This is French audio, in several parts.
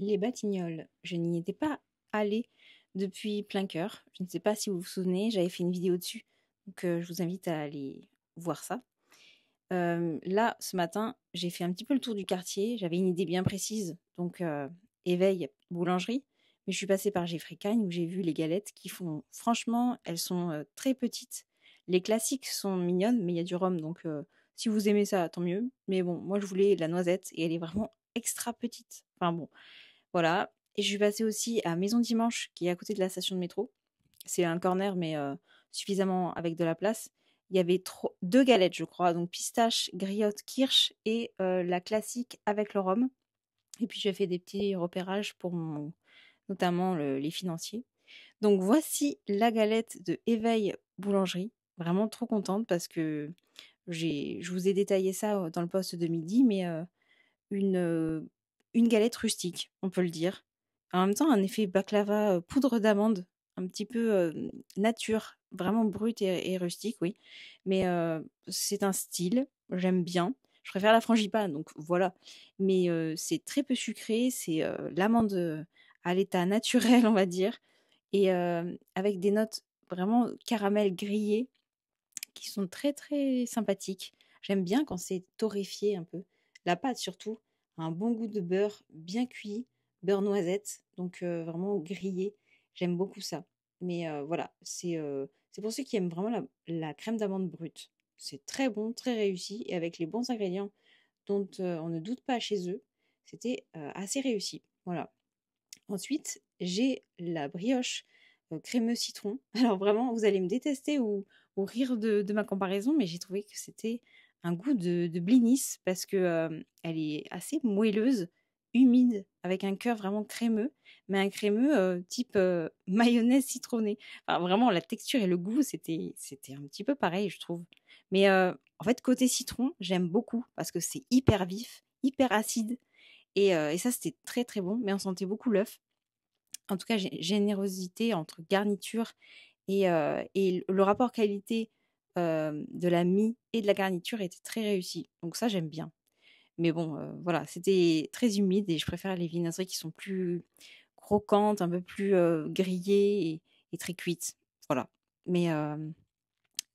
Les Batignolles, je n'y étais pas allée depuis plein cœur. Je ne sais pas si vous vous souvenez, j'avais fait une vidéo dessus. Donc je vous invite à aller voir ça. Là, ce matin, j'ai fait un petit peu le tour du quartier. J'avais une idée bien précise, donc éveil, boulangerie. Mais je suis passée par Geoffrey Cagne où j'ai vu les galettes qui font, franchement, elles sont très petites. Les classiques sont mignonnes, mais il y a du rhum, donc si vous aimez ça, tant mieux. Mais bon, moi je voulais la noisette et elle est vraiment extra petite. Enfin bon, voilà. Et je suis passée aussi à Maison Dimanche, qui est à côté de la station de métro. C'est un corner, mais suffisamment avec de la place. Il y avait 2 galettes, je crois, donc pistache, griotte, kirsch et la classique avec le rhum. Et puis j'ai fait des petits repérages pour notamment les financiers. Donc voici la galette de Éveil Boulangerie. Vraiment trop contente parce que je vous ai détaillé ça dans le post de midi, mais une, heu, une galette rustique, on peut le dire. En même temps, un effet baklava, poudre d'amande, un petit peu, nature, vraiment brut et rustique, oui. Mais, c'est un style, j'aime bien. Je préfère la frangipane, donc voilà. Mais, c'est très peu sucré, c'est, l'amande, à l'état naturel, on va dire et avec des notes vraiment caramel grillé qui sont très, très sympathiques. J'aime bien quand c'est torréfié un peu. La pâte surtout a un bon goût de beurre bien cuit, beurre noisette, donc vraiment grillé. J'aime beaucoup ça. Mais voilà, c'est pour ceux qui aiment vraiment la crème d'amande brute. C'est très bon, très réussi et avec les bons ingrédients dont on ne doute pas chez eux, c'était assez réussi. Voilà. Ensuite, j'ai la brioche crémeux citron. Alors vraiment, vous allez me détester ou rire de ma comparaison, mais j'ai trouvé que c'était un goût de blinis parce que elle est assez moelleuse, humide, avec un cœur vraiment crémeux, mais un crémeux type mayonnaise citronnée. Enfin, vraiment, la texture et le goût, c'était un petit peu pareil, je trouve. Mais en fait, côté citron, j'aime beaucoup parce que c'est hyper vif, hyper acide. Et ça, c'était très très bon, mais on sentait beaucoup l'œuf. En tout cas, générosité entre garniture et le rapport qualité, de la mie et de la garniture était très réussi. Donc ça, j'aime bien. Mais bon, voilà, c'était très humide et je préfère les viennoiseries qui sont plus croquantes, un peu plus, grillées et très cuites. Voilà. Mais,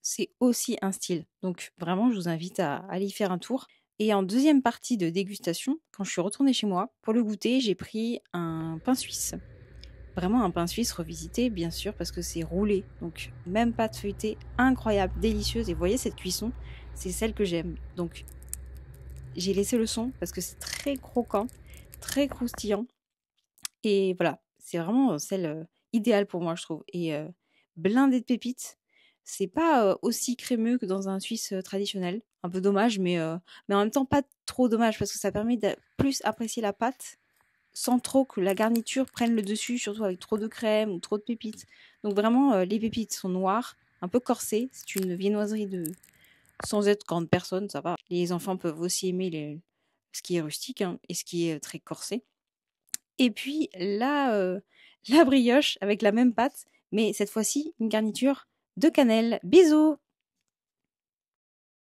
c'est aussi un style. Donc vraiment, je vous invite à aller y faire un tour. Et en deuxième partie de dégustation, quand je suis retournée chez moi, pour le goûter, j'ai pris un pain suisse. Vraiment un pain suisse revisité, bien sûr, parce que c'est roulé. Donc, même pâte feuilletée, incroyable, délicieuse. Et vous voyez, cette cuisson, c'est celle que j'aime. Donc, j'ai laissé le son parce que c'est très croquant, très croustillant. Et voilà, c'est vraiment celle idéale pour moi, je trouve. Et blindé de pépites. C'est pas aussi crémeux que dans un suisse traditionnel. Un peu dommage, mais en même temps, pas trop dommage parce que ça permet de plus apprécier la pâte sans trop que la garniture prenne le dessus, surtout avec trop de crème ou trop de pépites. Donc vraiment, les pépites sont noires, un peu corsées. C'est une viennoiserie de sans être grande personne, ça va. Les enfants peuvent aussi aimer ce qui est rustique hein, et ce qui est très corsé. Et puis là, la brioche avec la même pâte, mais cette fois-ci, une garniture de cannelle. Bisous!